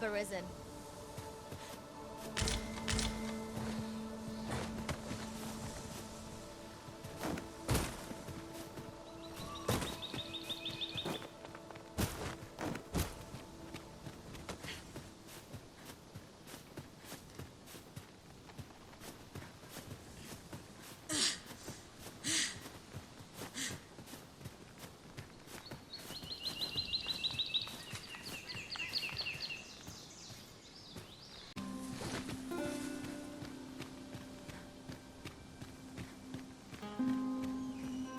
Arisen.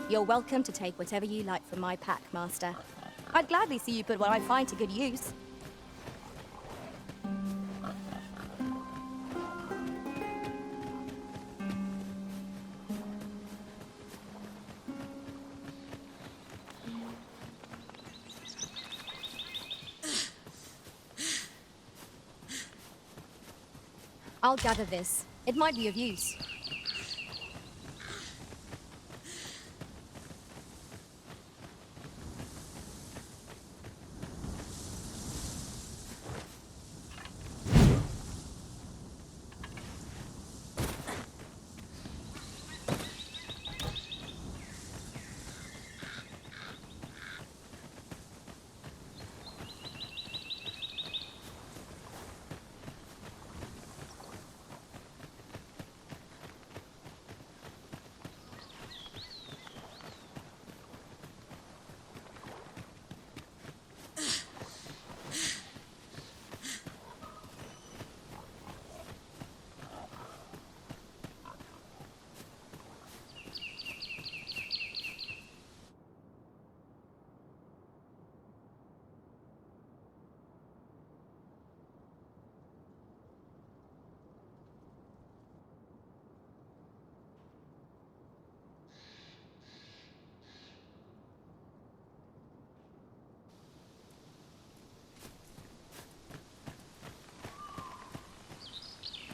You're welcome to take whatever you like from my pack, Master. I'd gladly see you put what I find to good use. I'll gather this. It might be of use.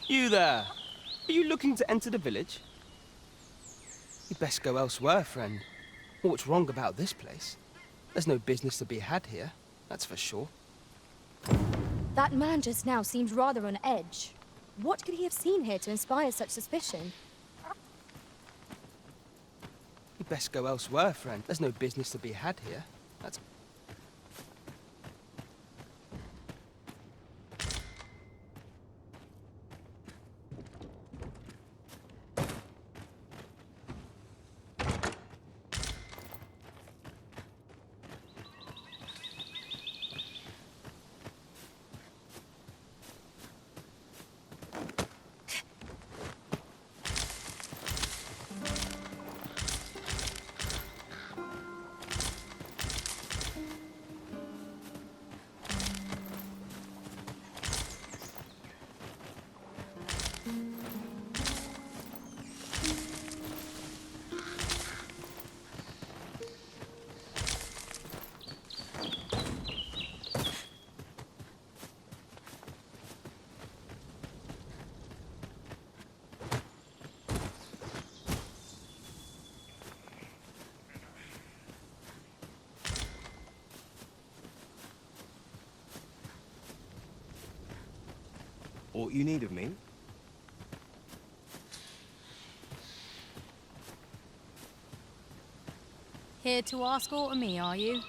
You there! Are you looking to enter the village? You'd best go elsewhere, friend. What's wrong about this place? There's no business to be had here, that's for sure. That man just now seems rather on edge. What could he have seen here to inspire such suspicion? You'd best go elsewhere, friend. There's no business to be had here, that's... What you need of me? Here to ask aught of me, are you?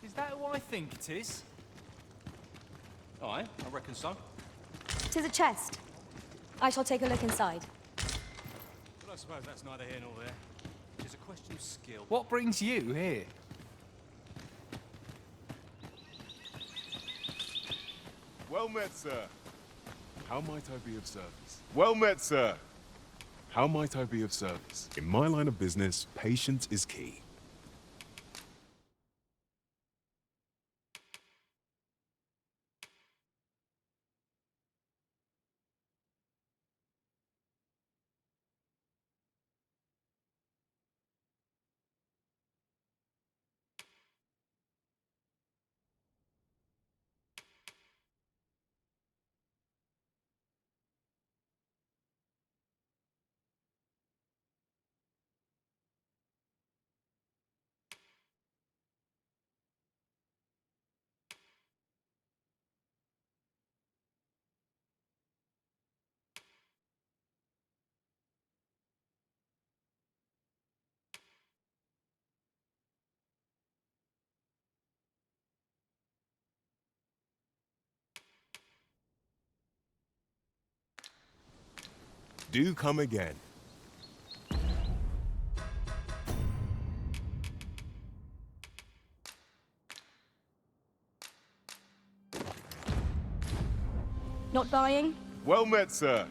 Is that who I think it is? Aye, I reckon so. 'Tis a chest. I shall take a look inside. But I suppose that's neither here nor there. It's a question of skill. What brings you here? Well met, sir. How might I be of service? Well met, sir. How might I be of service? In my line of business, patience is key. Do come again. Not buying? Well met, sir.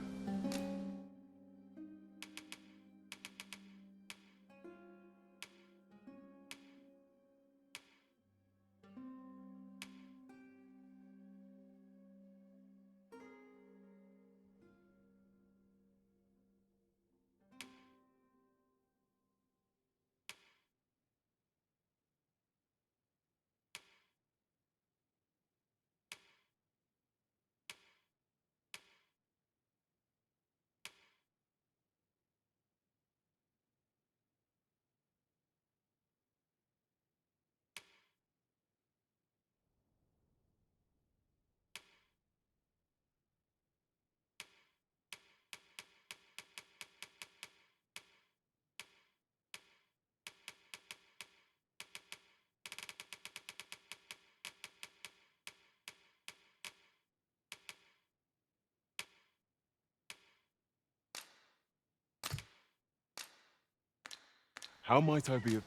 How might I be of...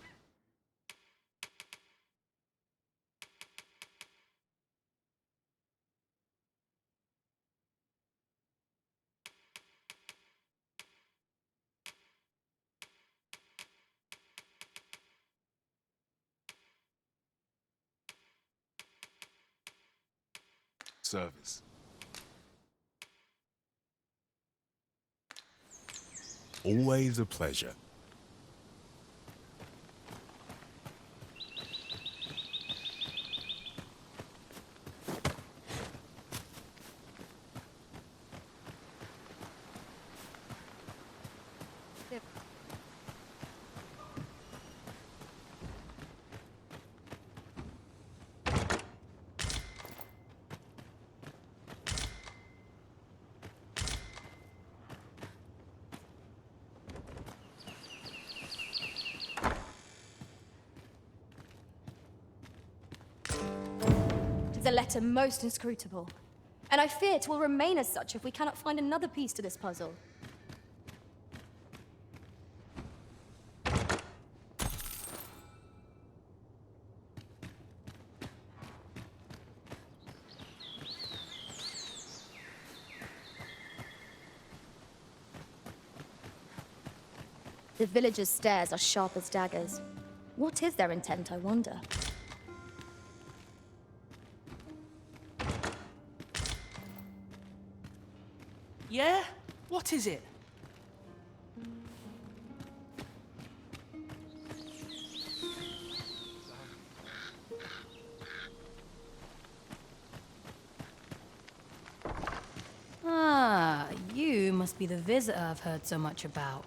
service? Always a pleasure. It's a letter most inscrutable. And I fear it will remain as such if we cannot find another piece to this puzzle. The villagers' stares are sharp as daggers. What is their intent, I wonder? Yeah? What is it? Ah, you must be the visitor I've heard so much about.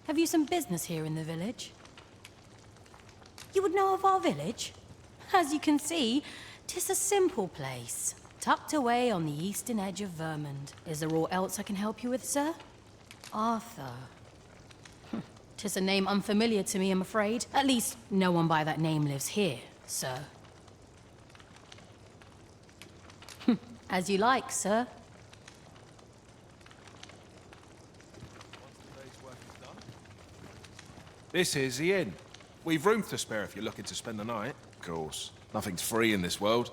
Have you some business here in the village? You would know of our village? As you can see, 'tis a simple place, tucked away on the eastern edge of Vermund. Is there aught else I can help you with, sir? Arthur. 'Tis a name unfamiliar to me, I'm afraid. At least, no one by that name lives here, sir. As you like, sir. This is the inn. We've room to spare if you're looking to spend the night. Of course. Nothing's free in this world.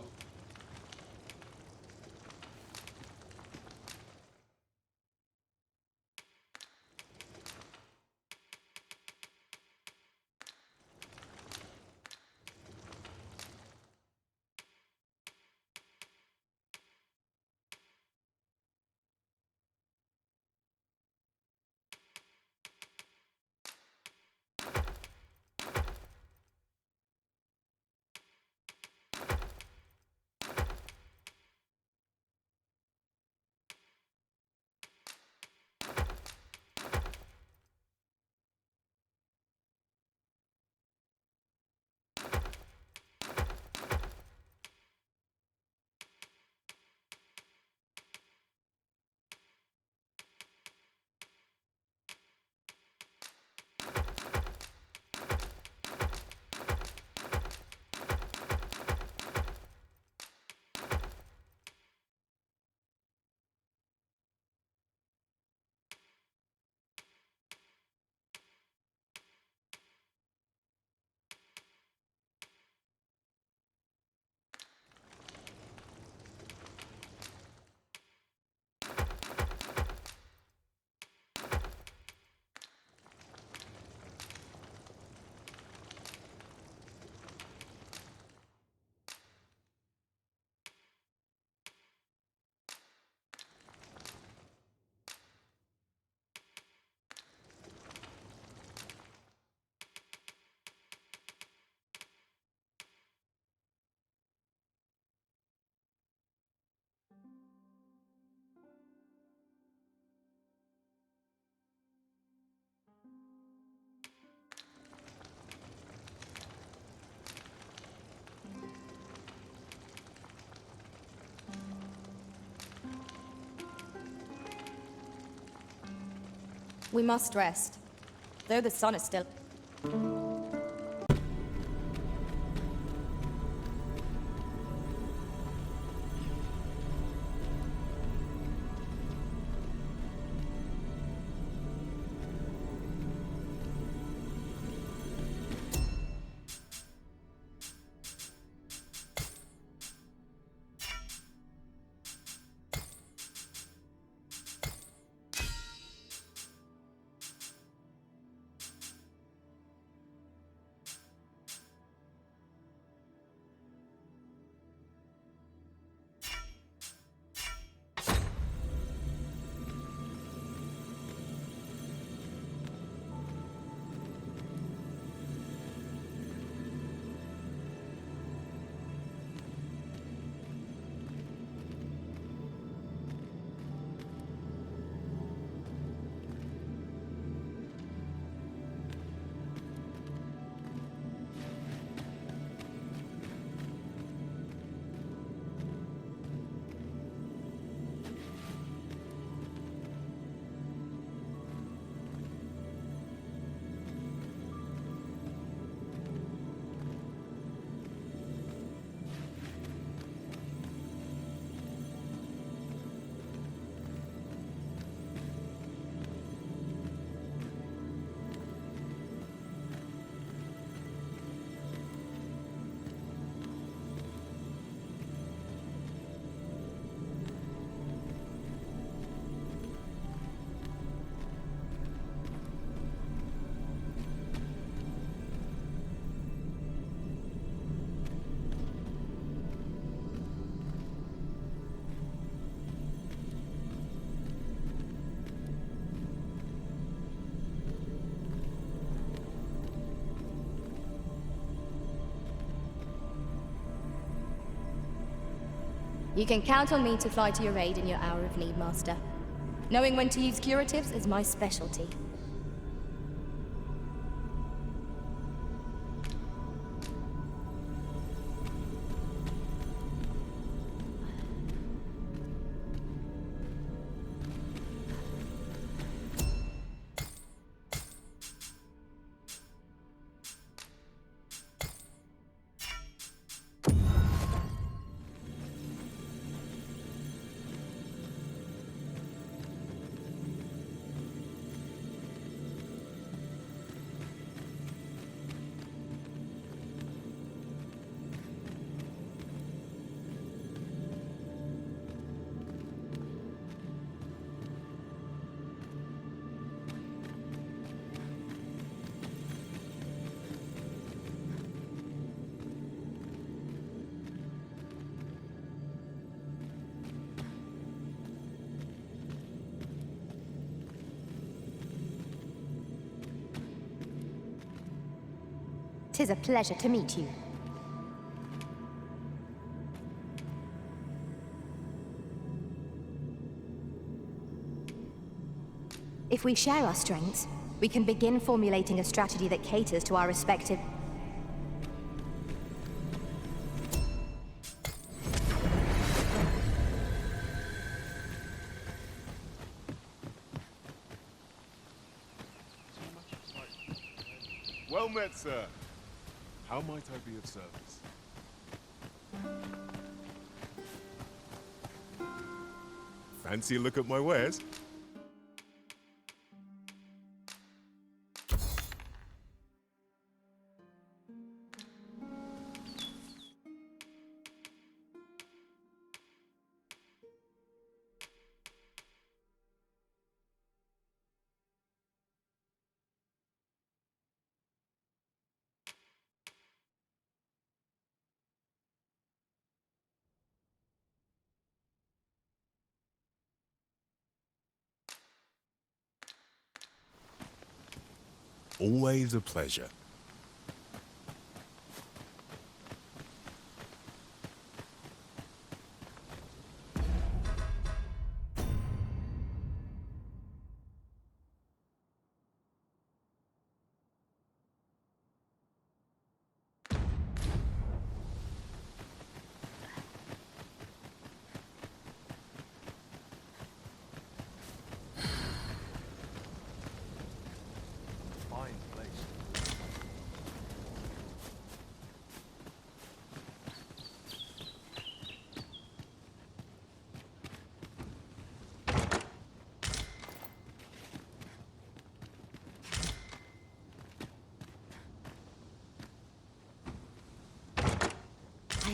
We must rest. Though the sun is still... You can count on me to fly to your aid in your hour of need, Master. Knowing when to use curatives is my specialty. Tis a pleasure to meet you. If we share our strengths, we can begin formulating a strategy that caters to our respective... Well met, sir. How might I be of service? Fancy a look at my wares? Always a pleasure.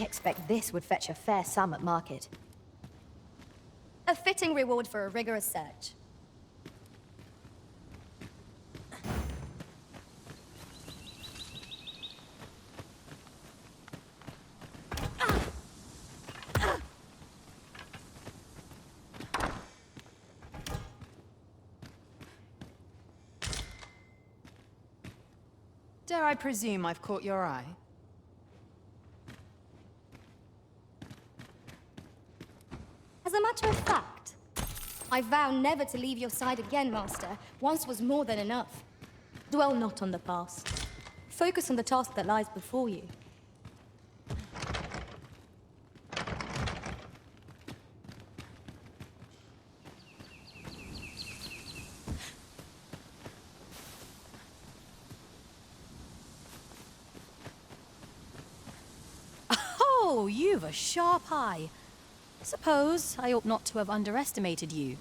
expect this would fetch a fair sum at market. A fitting reward for a rigorous search. Dare I presume I've caught your eye? As a matter of fact, I vow never to leave your side again, Master. Once was more than enough. Dwell not on the past. Focus on the task that lies before you. Oh, you've a sharp eye. Suppose I ought not to have underestimated you,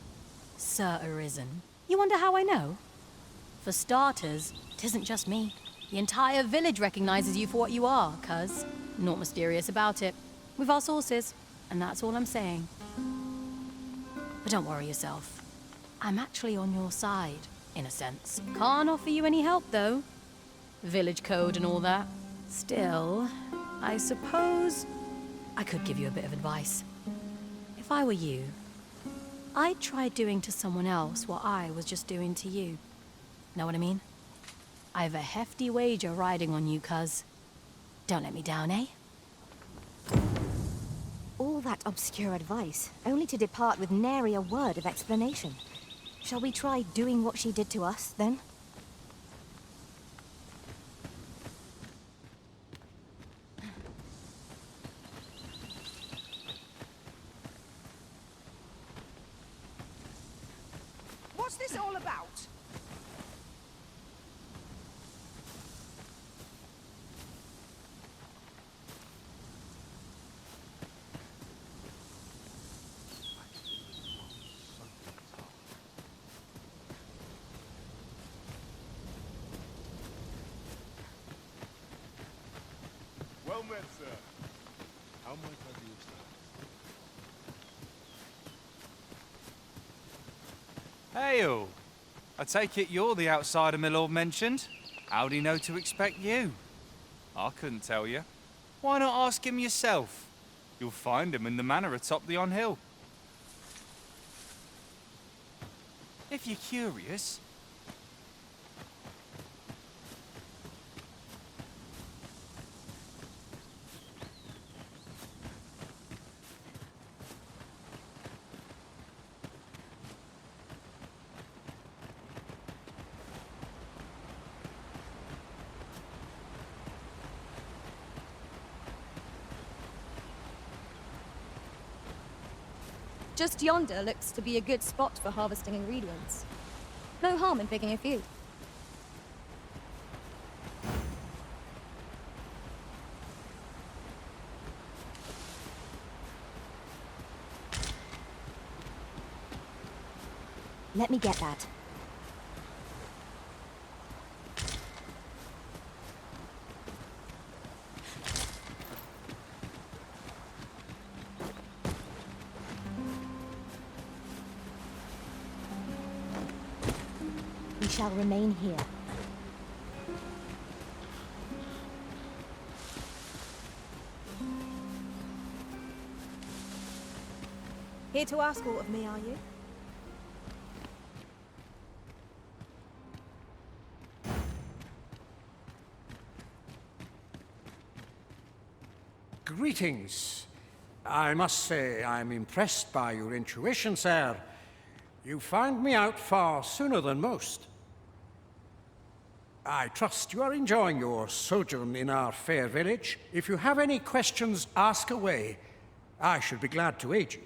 Sir Arisen. You wonder how I know? For starters, it isn't just me. The entire village recognizes you for what you are, cuz. Not mysterious about it. We've our sources, and that's all I'm saying. But don't worry yourself. I'm actually on your side, in a sense. Can't offer you any help, though. Village code and all that. Still, I suppose I could give you a bit of advice. If I were you, I'd try doing to someone else what I was just doing to you. Know what I mean? I've a hefty wager riding on you, cuz. Don't let me down, eh? All that obscure advice, only to depart with nary a word of explanation. Shall we try doing what she did to us, then? What's this all about? Well met, sir. How might I be of service? Hail! I take it you're the outsider my lord mentioned. How'd he know to expect you? I couldn't tell you. Why not ask him yourself? You'll find him in the manor atop the on hill. If you're curious. Just yonder looks to be a good spot for harvesting ingredients. No harm in picking a few. Let me get that. We shall remain here. Here to ask aught of me, are you? Greetings. I must say I'm impressed by your intuition, sir. You found me out far sooner than most. I trust you are enjoying your sojourn in our fair village. If you have any questions, ask away. I should be glad to aid you.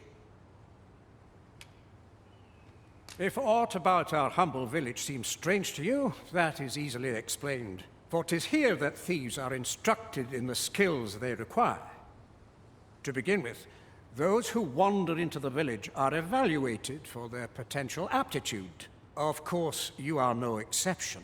If aught about our humble village seems strange to you, that is easily explained. For 'tis here that thieves are instructed in the skills they require. To begin with, those who wander into the village are evaluated for their potential aptitude. Of course, you are no exception.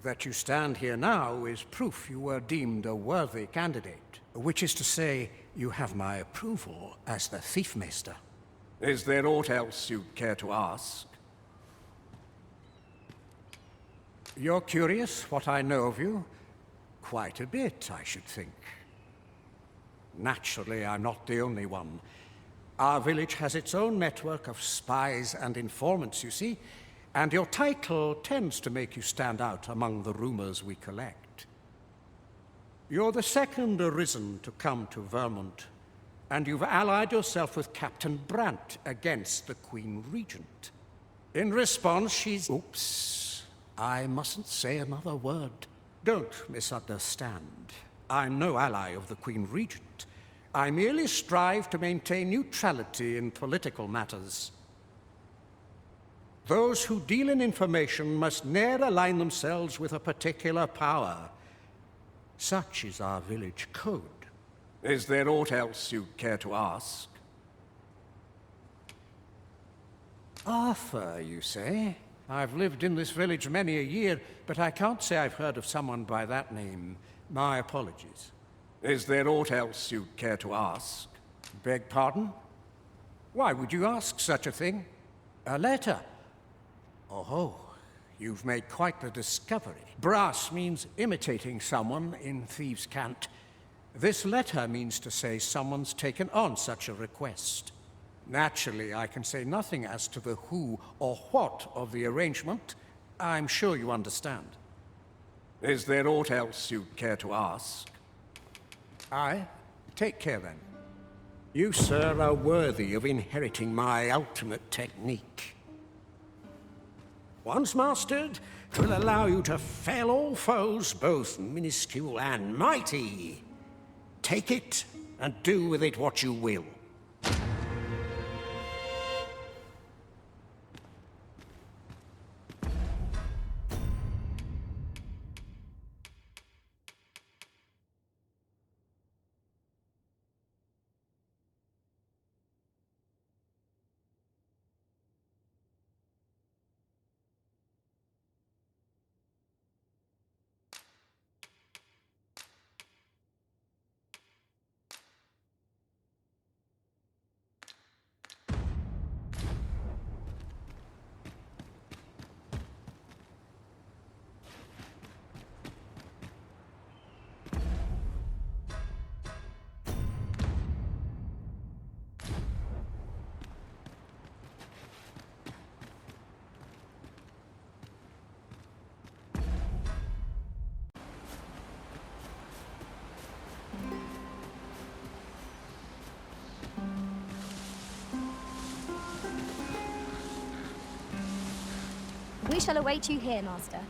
That you stand here now is proof you were deemed a worthy candidate. Which is to say, you have my approval as the Thiefmeister. Is there aught else you'd care to ask? You're curious what I know of you? Quite a bit, I should think. Naturally, I'm not the only one. Our village has its own network of spies and informants, you see, and your title tends to make you stand out among the rumors we collect. You're the second Arisen to come to Vermont, and you've allied yourself with Captain Brandt against the Queen Regent. In response, she's... Oops. I mustn't say another word. Don't misunderstand. I'm no ally of the Queen Regent. I merely strive to maintain neutrality in political matters. Those who deal in information must ne'er align themselves with a particular power. Such is our village code. Is there aught else you'd care to ask? Arthur, you say? I've lived in this village many a year, but I can't say I've heard of someone by that name. My apologies. Is there aught else you'd care to ask? Beg pardon? Why would you ask such a thing? A letter? Oh, you've made quite the discovery. Brass means imitating someone in thieves' cant. This letter means to say someone's taken on such a request. Naturally, I can say nothing as to the who or what of the arrangement. I'm sure you understand. Is there aught else you'd care to ask? Aye. Take care, then. You, sir, are worthy of inheriting my ultimate technique. Once mastered, 'twill allow you to fell all foes, both minuscule and mighty. Take it, and do with it what you will. We shall await you here, Master.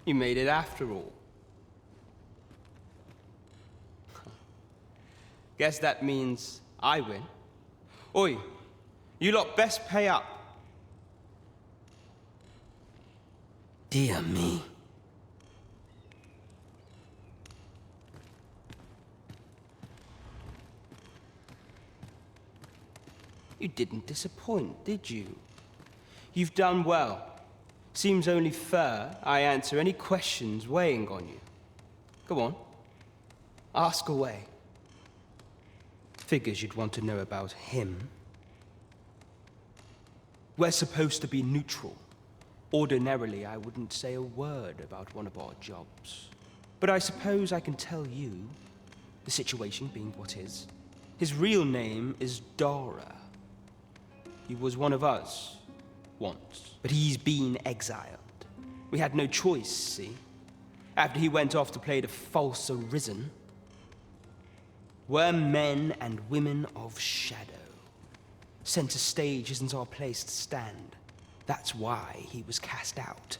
You made it after all. Guess that means I win. Oi, you lot best pay up. Dear me. You didn't disappoint, did you? You've done well. Seems only fair I answer any questions weighing on you. Go on. Ask away. Figures you'd want to know about him. We're supposed to be neutral. Ordinarily, I wouldn't say a word about one of our jobs. But I suppose I can tell you, the situation being what is. His real name is Dara. He was one of us, once. But he's been exiled. We had no choice, see? After he went off to play the false Arisen. We're men and women of shadow. Center stage isn't our place to stand. That's why he was cast out.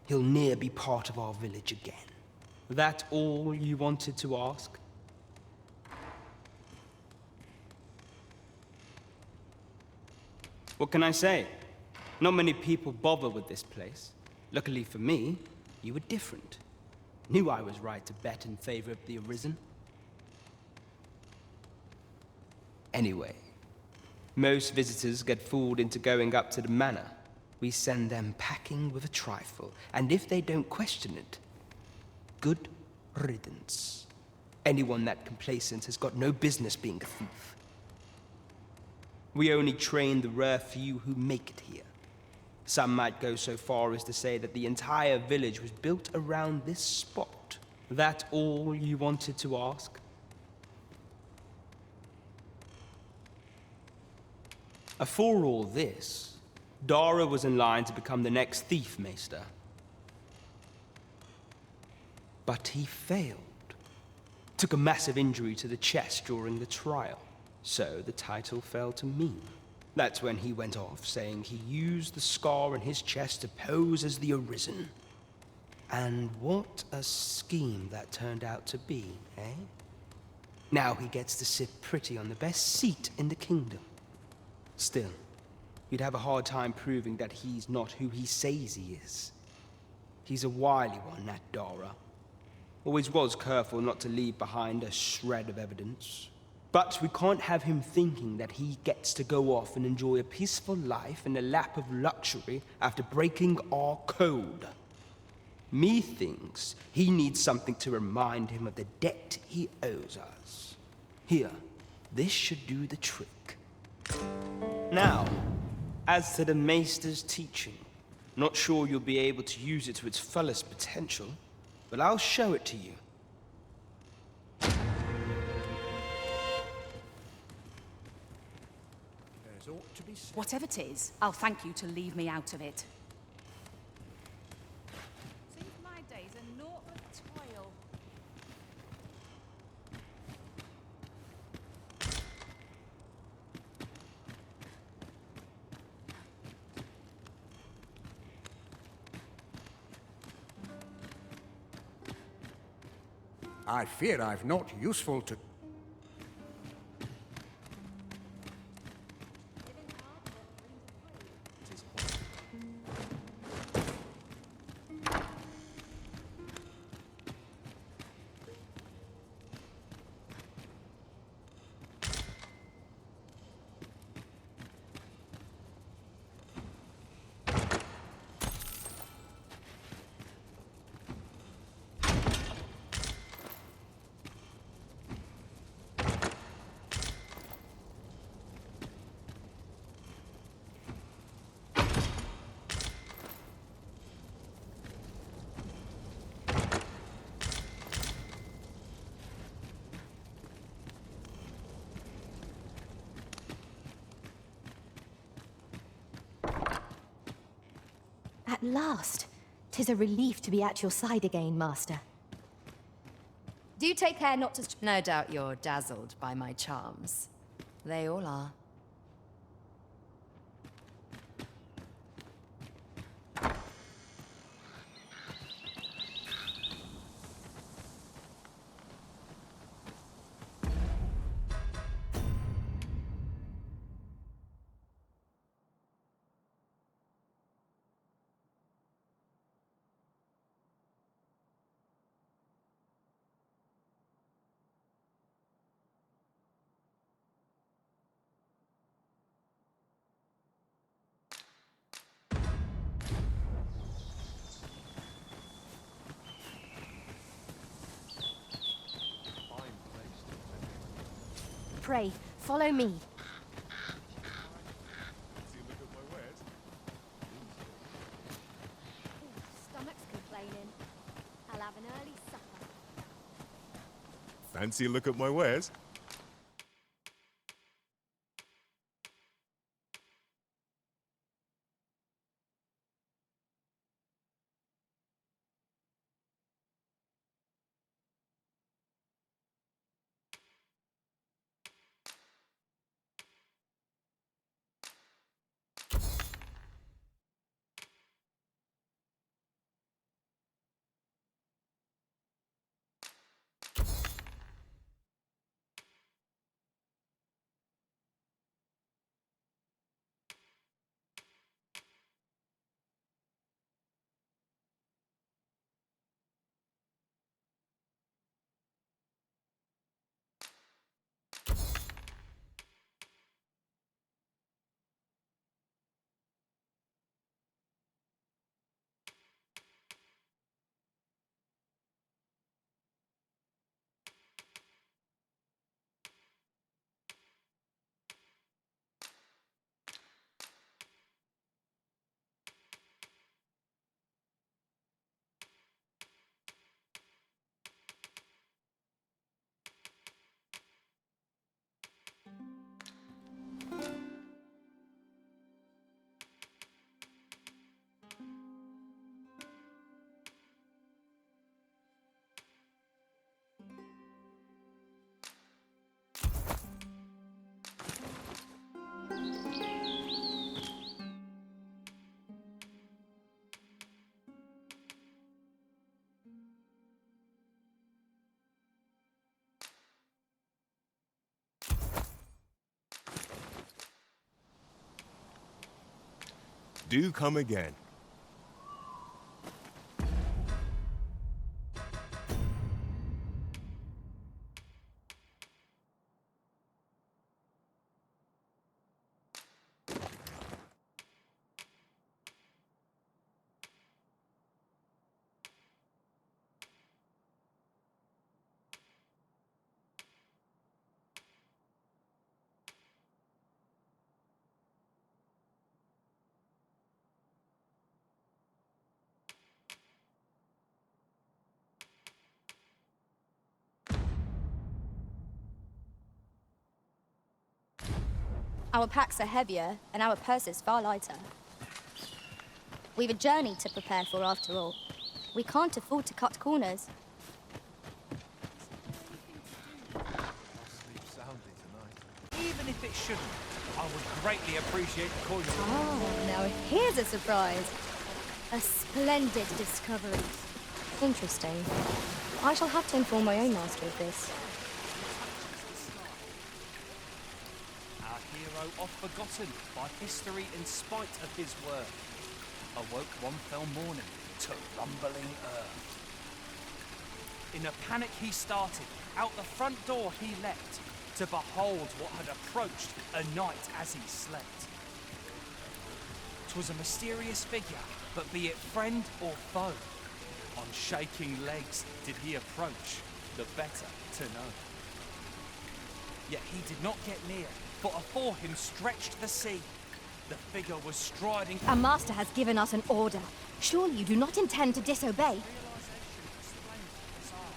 He'll ne'er be part of our village again. That all you wanted to ask? What can I say? Not many people bother with this place. Luckily for me, you were different. Knew I was right to bet in favor of the Arisen. Anyway, most visitors get fooled into going up to the manor. We send them packing with a trifle, and if they don't question it, good riddance. Anyone that complacent has got no business being a thief. We only train the rare few who make it here. Some might go so far as to say that the entire village was built around this spot. That all you wanted to ask? For all this, Dara was in line to become the next thief maester. But he failed. Took a massive injury to the chest during the trial. So the title fell to me. That's when he went off, saying he used the scar on his chest to pose as the Arisen. And what a scheme that turned out to be, eh? Now he gets to sit pretty on the best seat in the kingdom. Still, you'd have a hard time proving that he's not who he says he is. He's a wily one, that Dara. Always was careful not to leave behind a shred of evidence. But we can't have him thinking that he gets to go off and enjoy a peaceful life in a lap of luxury after breaking our code. Methinks he needs something to remind him of the debt he owes us. Here, this should do the trick. Now, as to the Maester's teaching, not sure you'll be able to use it to its fullest potential, but I'll show it to you. Whatever it is, I'll thank you to leave me out of it. Seems my days are naught but toil. I fear I've not useful to... At last! 'Tis a relief to be at your side again, Master. Do take care not to... No doubt you're dazzled by my charms. They all are. prey. Follow me. See, look at my wares. Stomach's complaining. I'll have an early supper. Fancy a look at my wares? Do come again. Our packs are heavier, and our purses far lighter. We've a journey to prepare for after all. We can't afford to cut corners. Sleep soundly tonight. Even if it shouldn't, I would greatly appreciate the coin. Oh, now here's a surprise. A splendid discovery. Interesting. I shall have to inform my own master of this. Our hero, oft forgotten by history in spite of his worth, awoke one fell morning to rumbling earth. In a panic he started, out the front door he leapt, to behold what had approached a night as he slept. 'Twas a mysterious figure, but be it friend or foe, on shaking legs did he approach, the better to know. Yet he did not get near, for afore him stretched the sea. The figure was striding. Our master has given us an order. Surely you do not intend to disobey? Realization explained bizarre.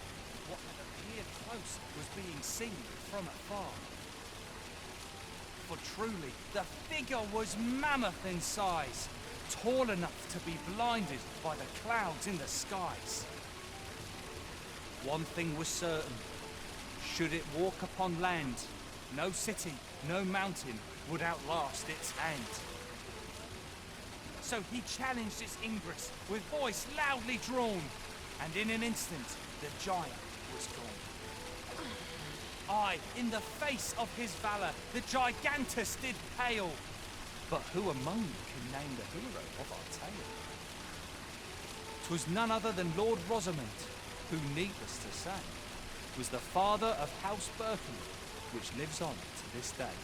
What had appeared close was being seen from afar. For truly, the figure was mammoth in size, tall enough to be blinded by the clouds in the skies. One thing was certain. Should it walk upon land, no city, no mountain would outlast its hand. So he challenged its ingress with voice loudly drawn, and in an instant the giant was gone. Aye, in the face of his valour, the gigantus did pale. But who among you can name the hero of our tale? 'Twas none other than Lord Rosamond, who, needless to say, was the father of House Birkin, which lives on to this day.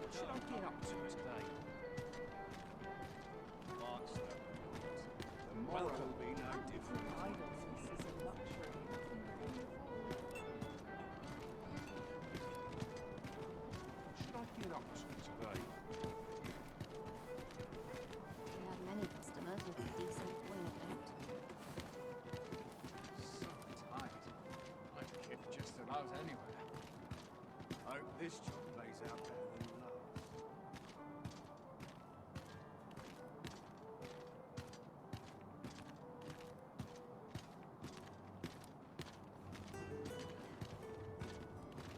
What should I get up to today? Tomorrow will be no different. What should I get up to today? We have many customers with a decent wing account. So tight. I kid just about anywhere. I hope this job plays out better than the last.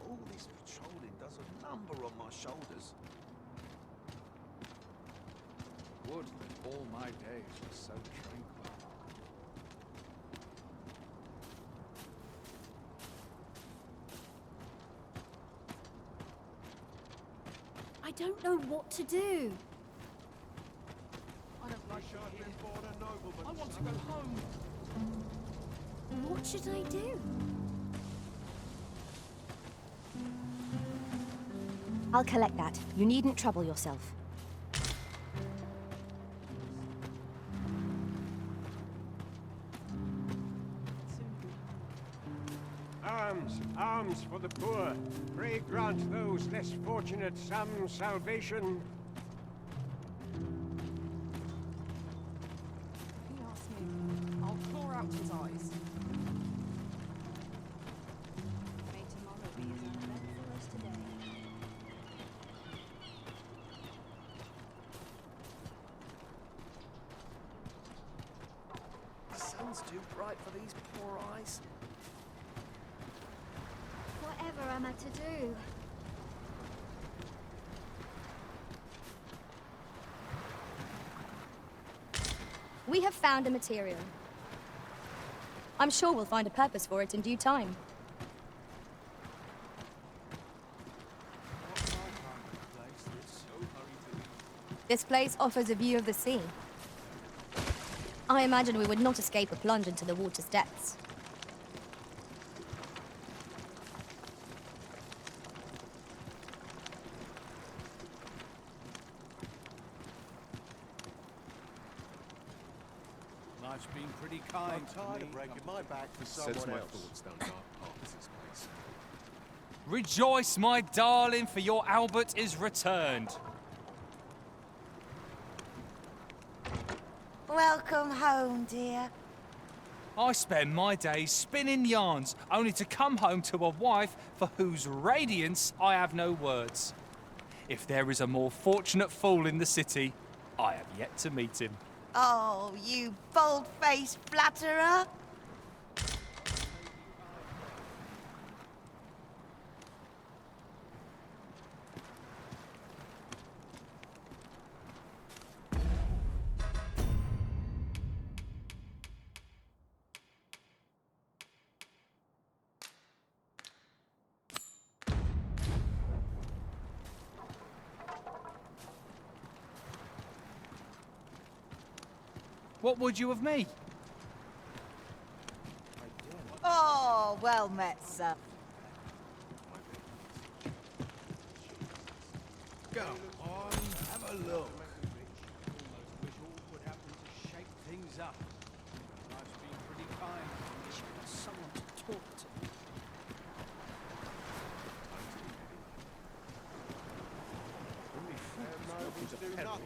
All this patrolling does a number on my shoulders. Would that all my days were so tranquil. I don't know what to do. I don't wish I'd been born a nobleman. I want to go home. What should I do? I'll collect that. You needn't trouble yourself. Arms, arms for the poor. Pray grant those less fortunate some salvation. If he asks me, I'll claw out his eyes. May tomorrow be as uneventful as today. The sun's too bright for these poor eyes. Whatever am I to do? We have found a material. I'm sure we'll find a purpose for it in due time. This place offers a view of the sea. I imagine we would not escape a plunge into the water's depths. Life's been pretty kind. I'm tired of breaking my back for Sets someone my else. thoughts down dark paths, this place. Rejoice, my darling, for your Albert is returned. Welcome home, dear. I spend my days spinning yarns, only to come home to a wife for whose radiance I have no words. If there is a more fortunate fool in the city, I have yet to meet him. Oh, you bold-faced flatterer. What would you of me? Oh, well met, sir. Go on, have a look. Wish all would happen to shake things up. Life's been pretty kind. Someone to talk to.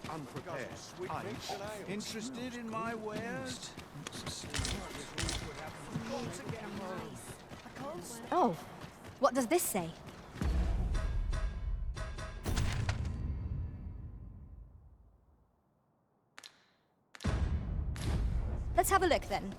Unprepared. Interested in my wares? Oh, what does this say? Let's have a look then.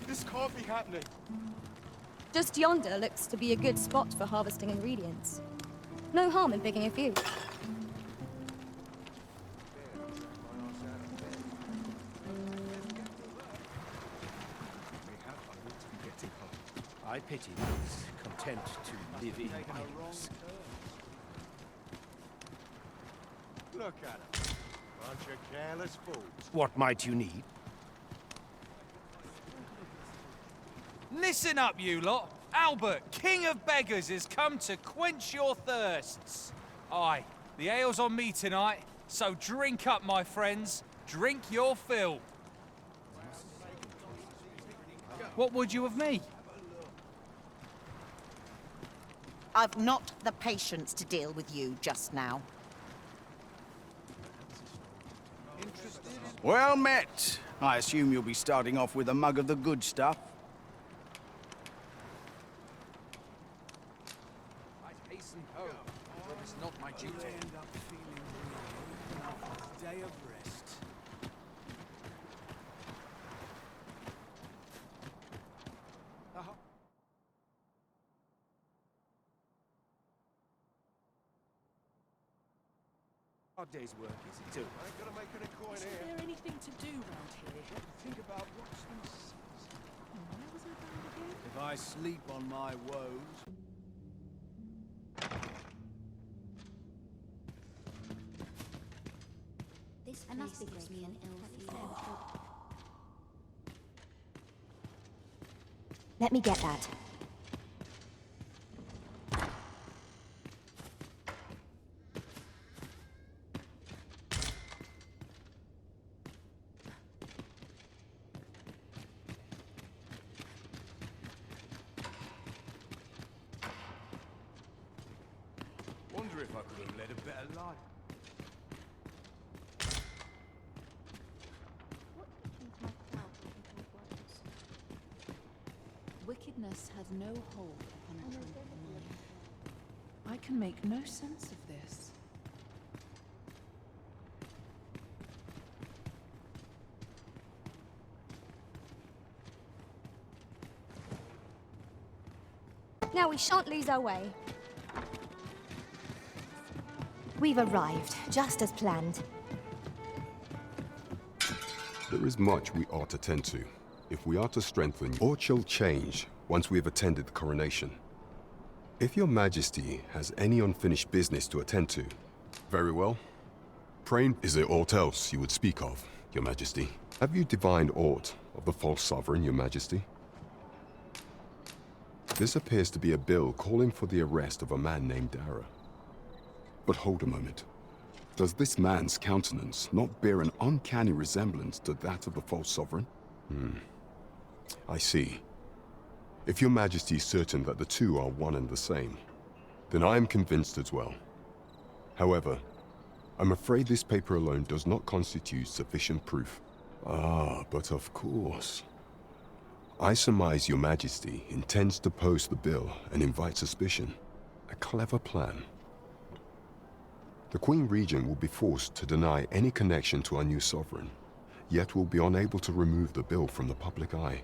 This can't be happening. Just yonder looks to be a good spot for harvesting ingredients. No harm in picking a few. I pity those content to live in idleness. Look at them. Bunch of careless fools. What might you need? Listen up, you lot. Albert, King of Beggars, has come to quench your thirsts. Aye, the ale's on me tonight, so drink up, my friends. Drink your fill. What would you of me? I've not the patience to deal with you just now. Well met. I assume you'll be starting off with a mug of the good stuff. I'd hasten home, but it's not my duty. I end up feeling weary after a day of rest. Hard day's work, is it too? I ain't gonna make any coin Isn't here. there anything to do round here? Think about what's themselves. Where was I bound again? If I sleep on my woes, This place gives me an ill feeling. Let me get that. wonder if I could have led a better life. Wickedness has no hold upon a tranquil mind. I can make no sense of this. Now we shan't lose our way. We've arrived, just as planned. There is much we ought to tend to, if we are to strengthen or shall change once we have attended the coronation. If your majesty has any unfinished business to attend to, very well. Pray, is there aught else you would speak of, your majesty? Have you divined aught of the false sovereign, your majesty? This appears to be a bill calling for the arrest of a man named Dara. But hold a moment. Does this man's countenance not bear an uncanny resemblance to that of the false sovereign? I see. If your majesty is certain that the two are one and the same, then I am convinced as well. However, I'm afraid this paper alone does not constitute sufficient proof. Ah, but of course. I surmise your majesty intends to post the bill and invite suspicion. A clever plan. The Queen Regent will be forced to deny any connection to our new sovereign, yet will be unable to remove the bill from the public eye.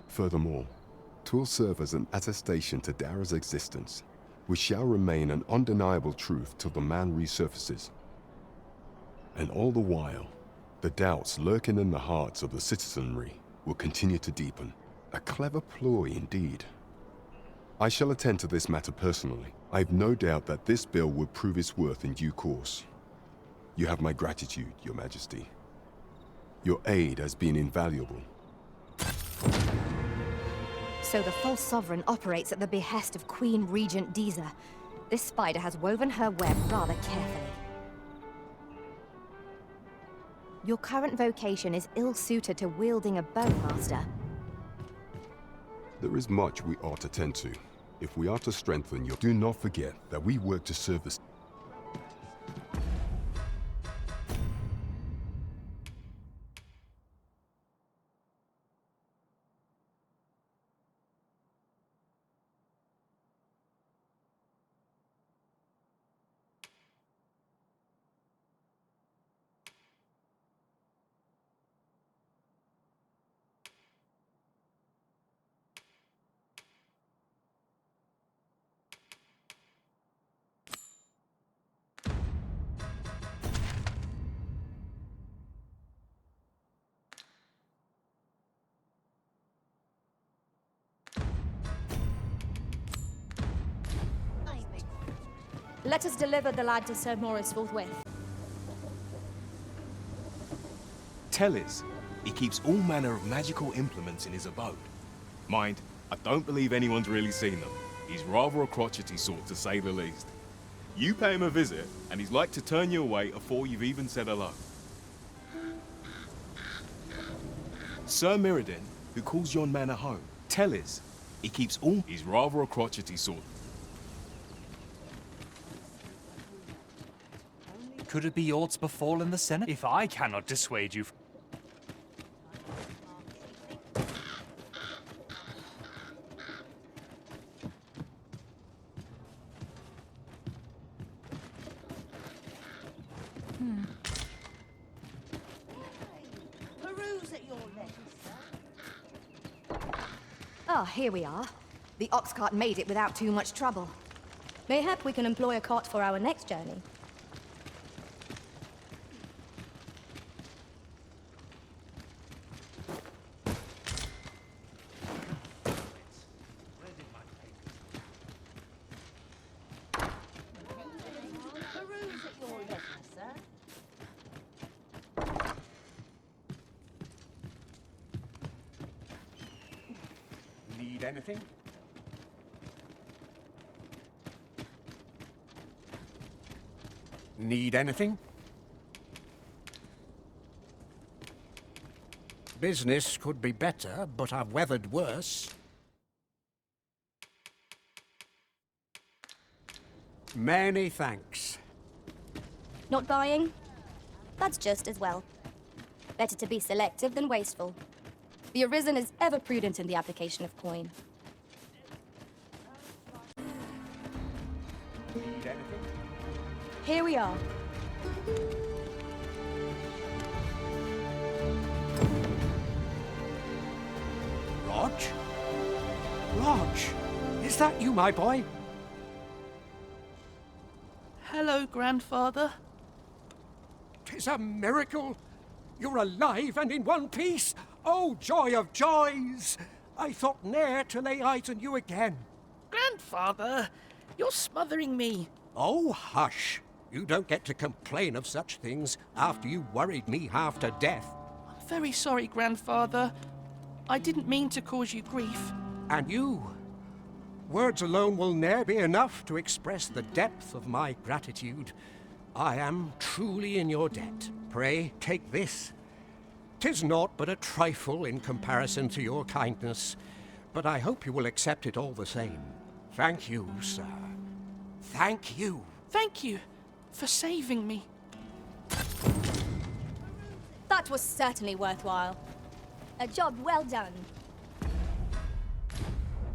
Furthermore, 'twill serve as an attestation to Dara's existence, which shall remain an undeniable truth till the man resurfaces. And all the while, the doubts lurking in the hearts of the citizenry will continue to deepen. A clever ploy indeed. I shall attend to this matter personally. I have no doubt that this bill will prove its worth in due course. You have my gratitude, your majesty. Your aid has been invaluable. So the false sovereign operates at the behest of Queen Regent Diza. This spider has woven her web rather carefully. Your current vocation is ill-suited to wielding a bow, Master. There is much we ought to tend to. If we are to strengthen your... Do not forget that we work to serve the... Let us deliver the lad to Sir Maurice forthwith. Tellers. He keeps all manner of magical implements in his abode. Mind, I don't believe anyone's really seen them. He's rather a crotchety sort, to say the least. You pay him a visit, and he's like to turn you away before you've even said hello. Sir Mirrodin, who calls yon manor home. Tellers. He keeps all... He's rather a crotchety sort. Could it be aughts befallen the Senate? If I cannot dissuade you... Peruse at your letters, sir. Ah, here we are. The ox cart made it without too much trouble. Mayhap we can employ a cart for our next journey. Peruse at your letters, sir. Need anything? Need anything? Business could be better, but I've weathered worse. Many thanks. Not buying? That's just as well. Better to be selective than wasteful. The Arisen is ever prudent in the application of coin. Need anything? Here we are. Rog? Rog, is that you, my boy? Hello, Grandfather. 'Tis a miracle. You're alive and in one piece. Oh, joy of joys! I thought ne'er to lay eyes on you again. Grandfather, you're smothering me. Oh, hush. You don't get to complain of such things after you worried me half to death. I'm very sorry, Grandfather. I didn't mean to cause you grief. And you? Words alone will ne'er be enough to express the depth of my gratitude. I am truly in your debt. Pray, take this. 'Tis naught but a trifle in comparison to your kindness, but I hope you will accept it all the same. Thank you, sir. Thank you. Thank you for saving me. That was certainly worthwhile. A job well done.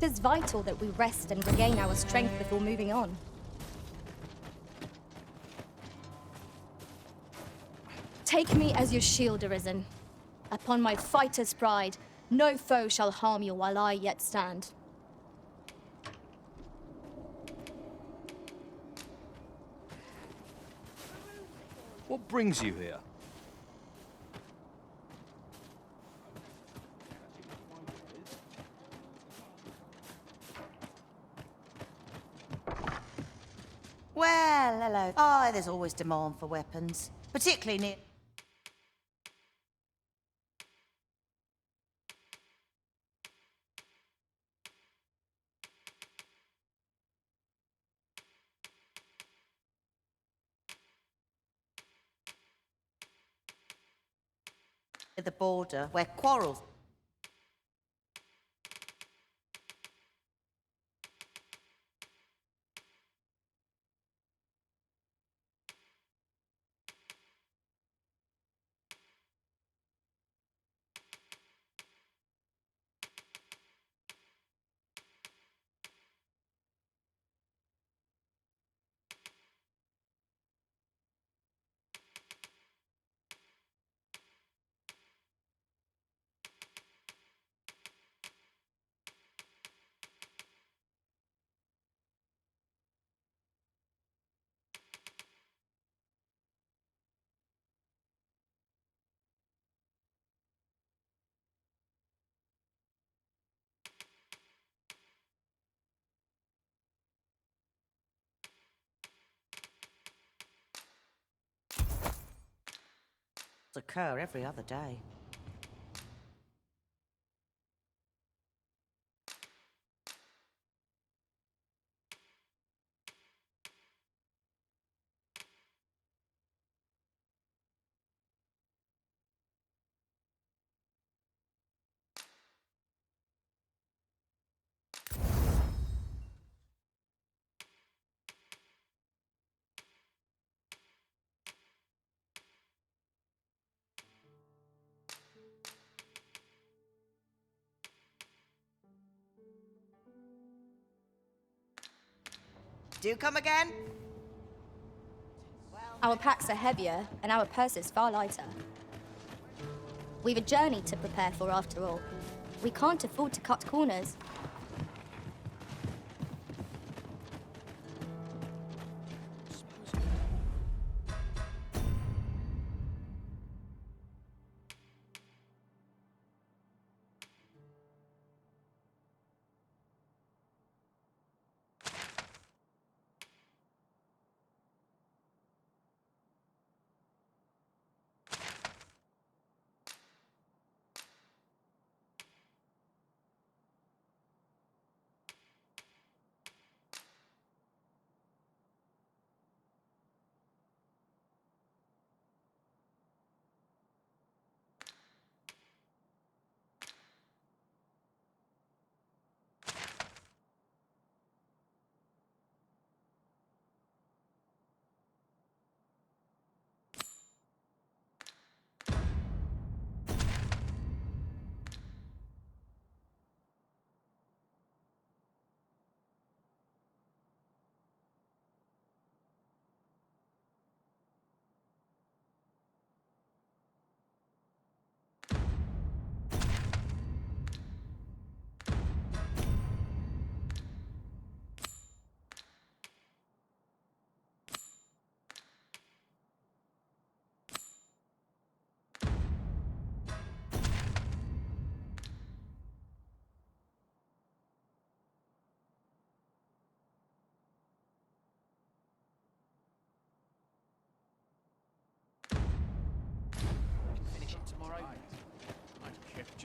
It is vital that we rest and regain our strength before moving on. Take me as your shield, Arisen. Upon my fighter's pride, no foe shall harm you while I yet stand. What brings you here? Well, hello. Oh, there's always demand for weapons, particularly near... the border, where quarrels... Occur every other day. Do come again? Our packs are heavier, and our purses far lighter. We've a journey to prepare for, after all. We can't afford to cut corners.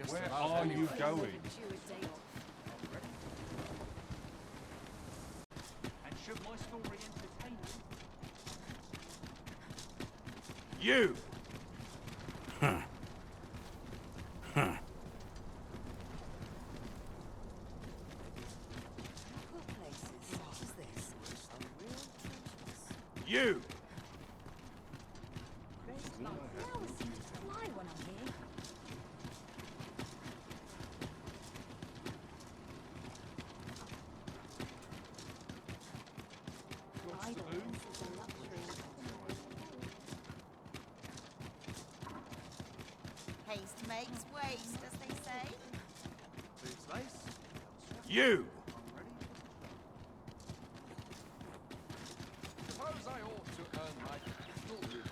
Where are you going? And should my story entertain You! Huh. Huh. You! Haste makes waste, as they say. You! Suppose I ought to earn my full here.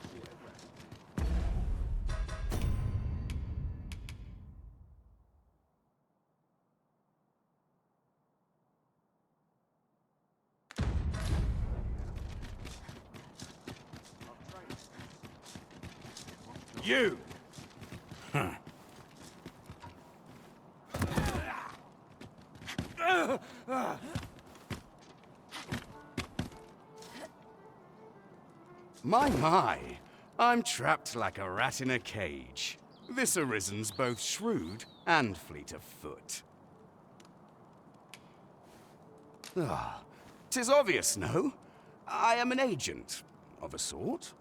You! Huh. My, I'm trapped like a rat in a cage. This Arisen's both shrewd and fleet of foot. Ah, 'tis obvious, no? I am an agent, of a sort.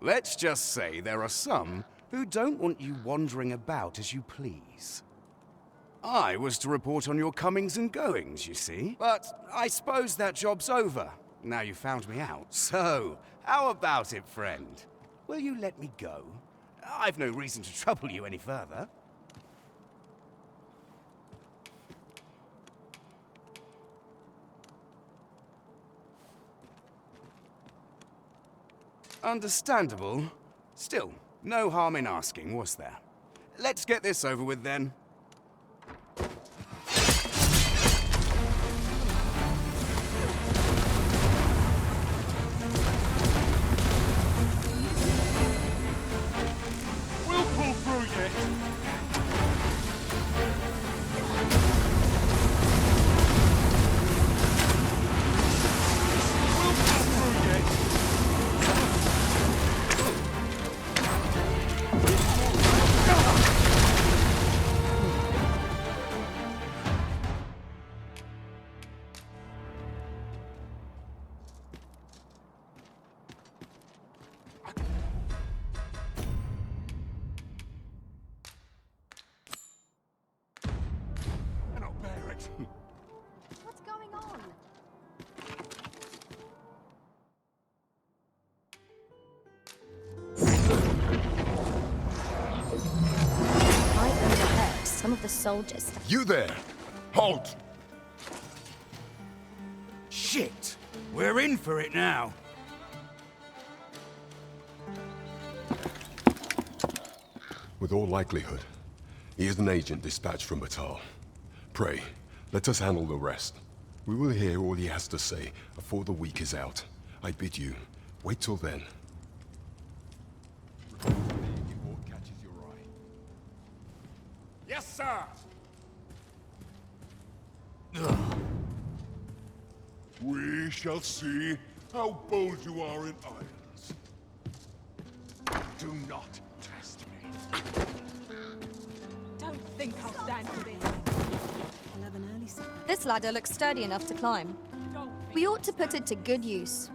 Let's just say there are some who don't want you wandering about as you please. I was to report on your comings and goings, you see. But I suppose that job's over, now you found me out. So, how about it, friend? Will you let me go? I've no reason to trouble you any further. Understandable. Still, no harm in asking, was there? Let's get this over with then. some of the soldiers. You there! Halt! Shit! We're in for it now. With all likelihood, he is an agent dispatched from Batal. Pray, let us handle the rest. We will hear all he has to say before the week is out. I bid you, wait till then. Yes, sir! We shall see how bold you are in irons. Do not test me. Don't think I'll stand for this. I'll have an early supper. This ladder looks sturdy enough to climb. We ought to put it to good use.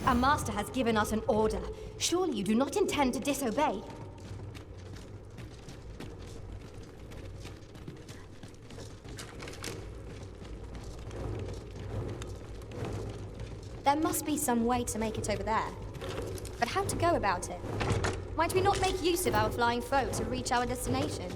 Our master has given us an order. Surely you do not intend to disobey? There must be some way to make it over there. But how to go about it? Might we not make use of our flying foe to reach our destination?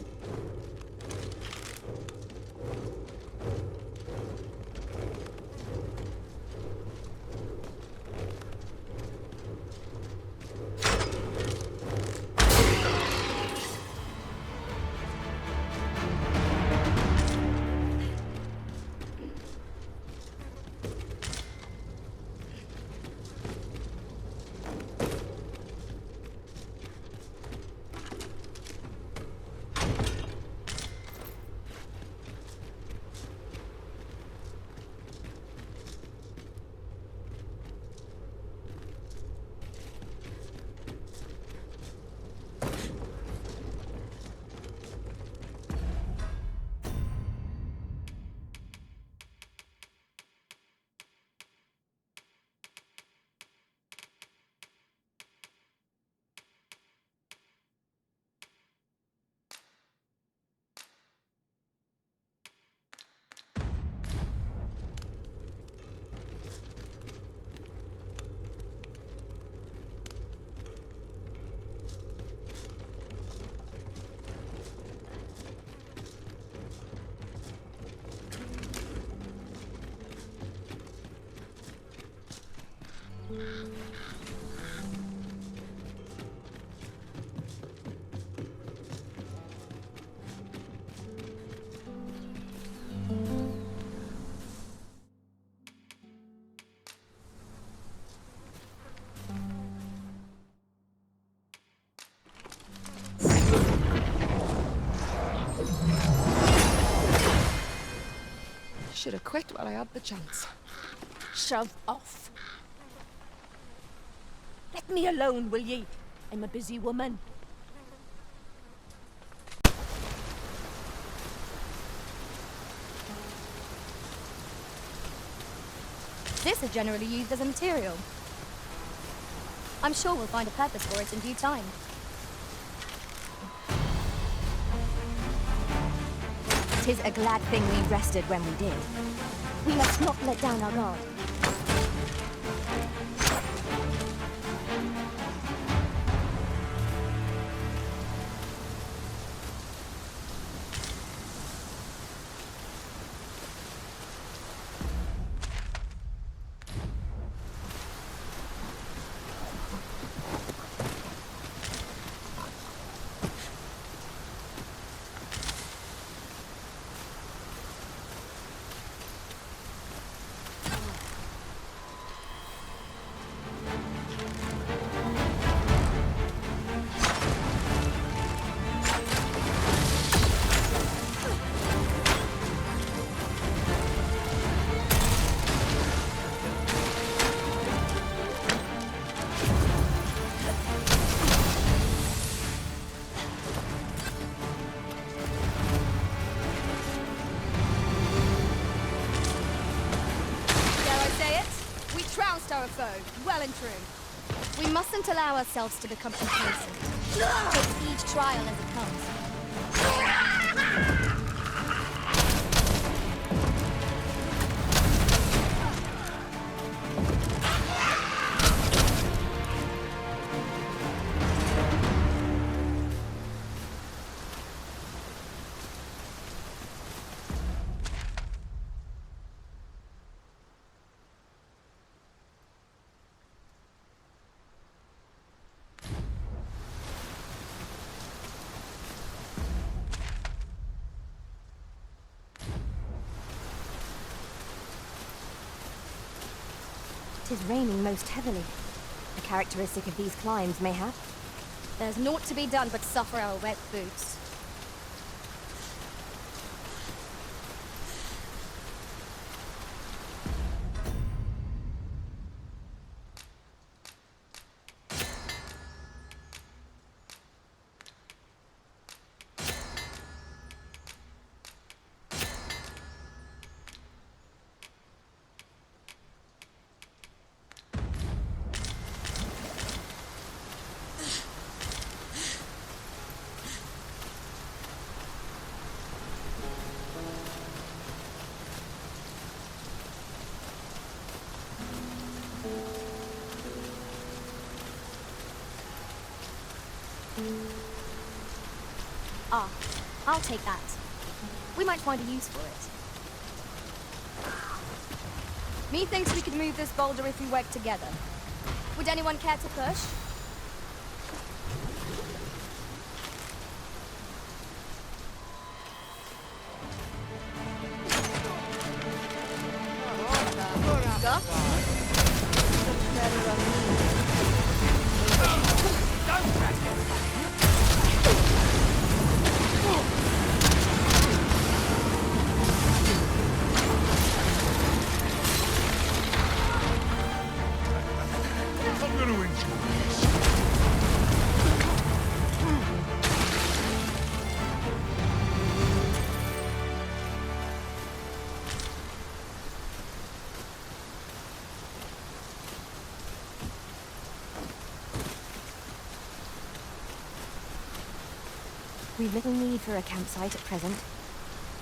Should have quit while I had the chance. Shove off. Let me alone, will ye? I'm a busy woman. This is generally used as a material. I'm sure we'll find a purpose for it in due time. "'Tis a glad thing we rested when we did. We must not let down our guard. Our foe, well and true. We mustn't allow ourselves to become complacent. Take each trial as it comes. It is raining most heavily. A characteristic of these climbs, mayhap. There's naught to be done but suffer our wet boots. Ah, I'll take that. We might find a use for it. Methinks we could move this boulder if we work together. Would anyone care to push? We've little need for a campsite at present.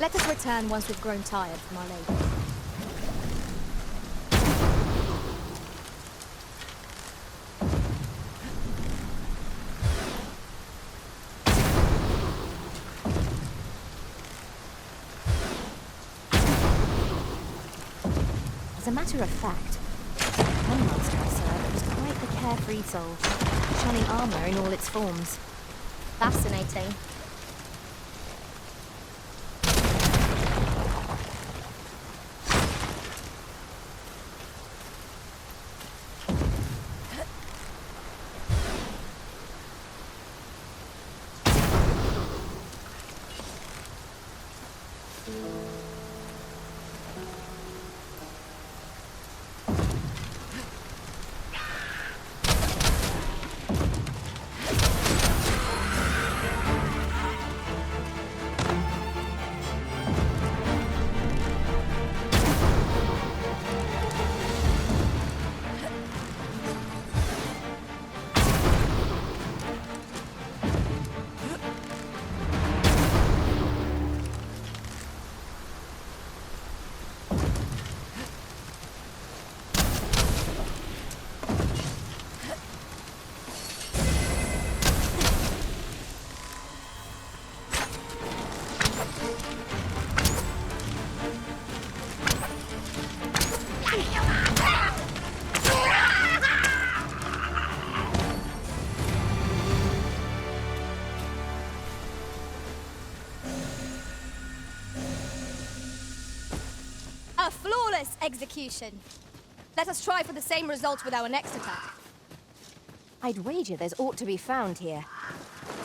Let us return once we've grown tired from our labor. As a matter of fact, one master I served was quite the carefree soul, shunning armor in all its forms. Fascinating. A flawless execution. Let us try for the same result with our next attack. I'd wager there's aught to be found here.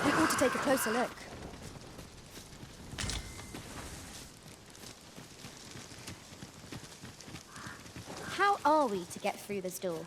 We ought to take a closer look. How are we to get through this door?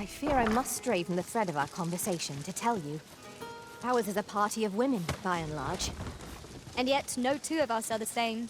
I fear I must stray from the thread of our conversation to tell you. Ours is a party of women, by and large. And yet, no two of us are the same.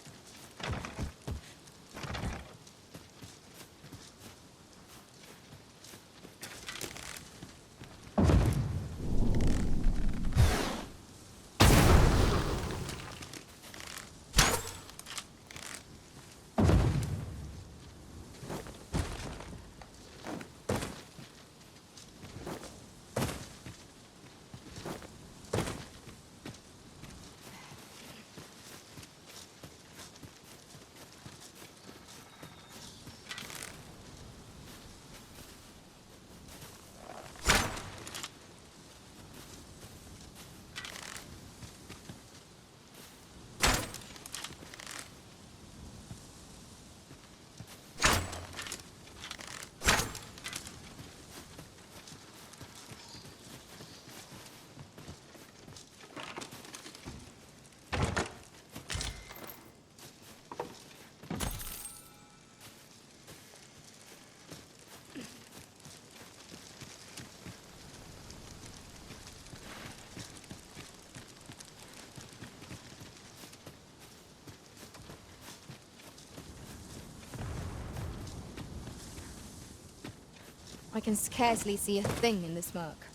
I can scarcely see a thing in the smoke.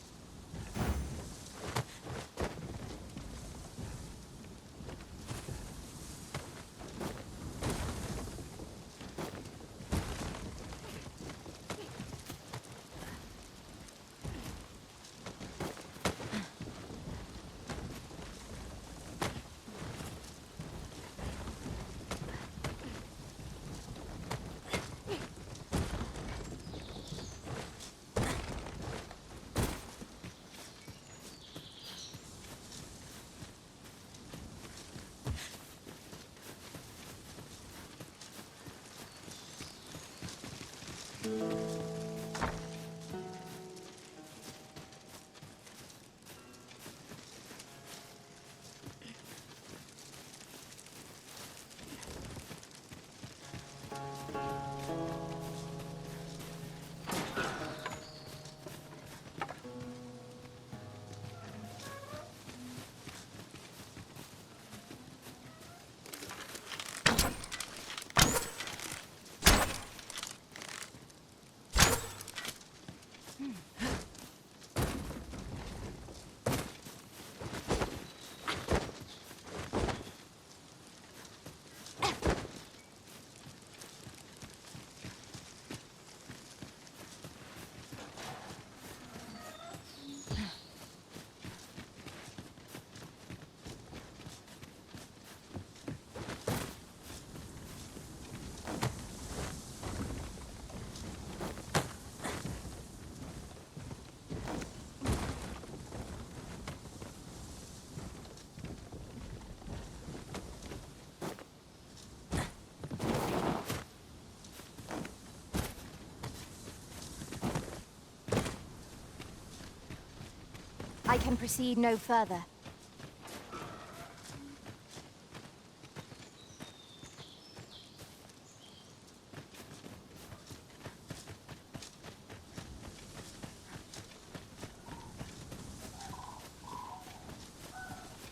I can proceed no further.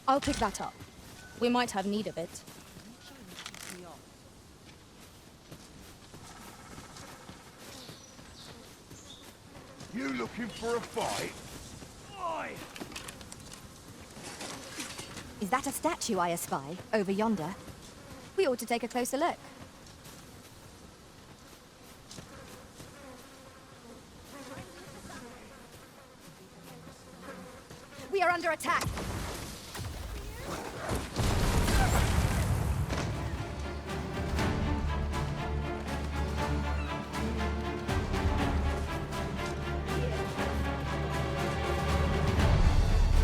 I'll pick that up. We might have need of it. You looking for a fight? Oi! Is that a statue I espy, over yonder? We ought to take a closer look. We are under attack!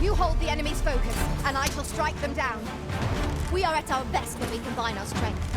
You hold the enemy's focus, and I shall strike them down. We are at our best when we combine our strength.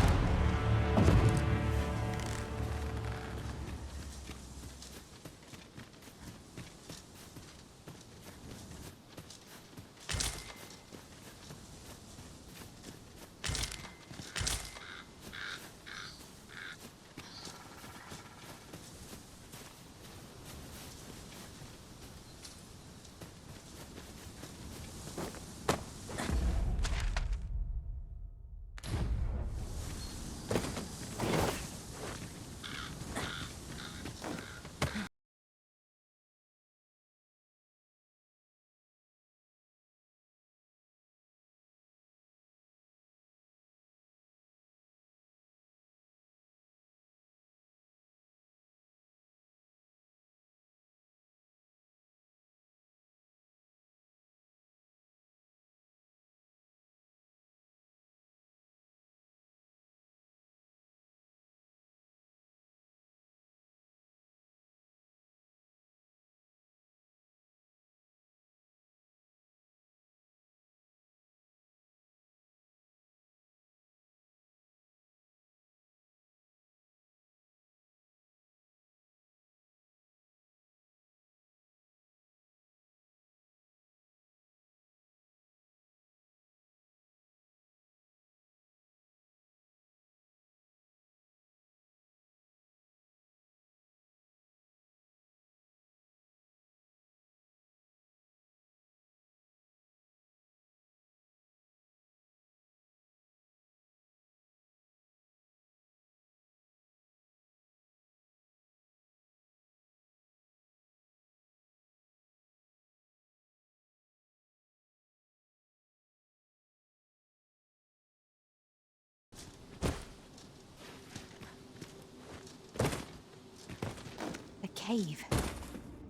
A cave.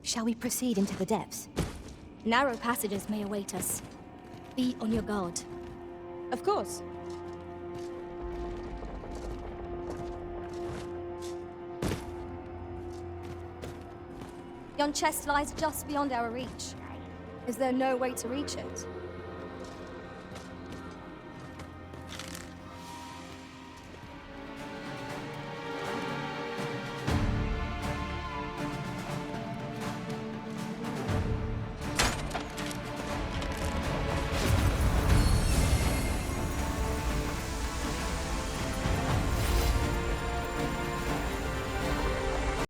Shall we proceed into the depths? Narrow passages may await us. Be on your guard. Of course. Yon chest lies just beyond our reach. Is there no way to reach it?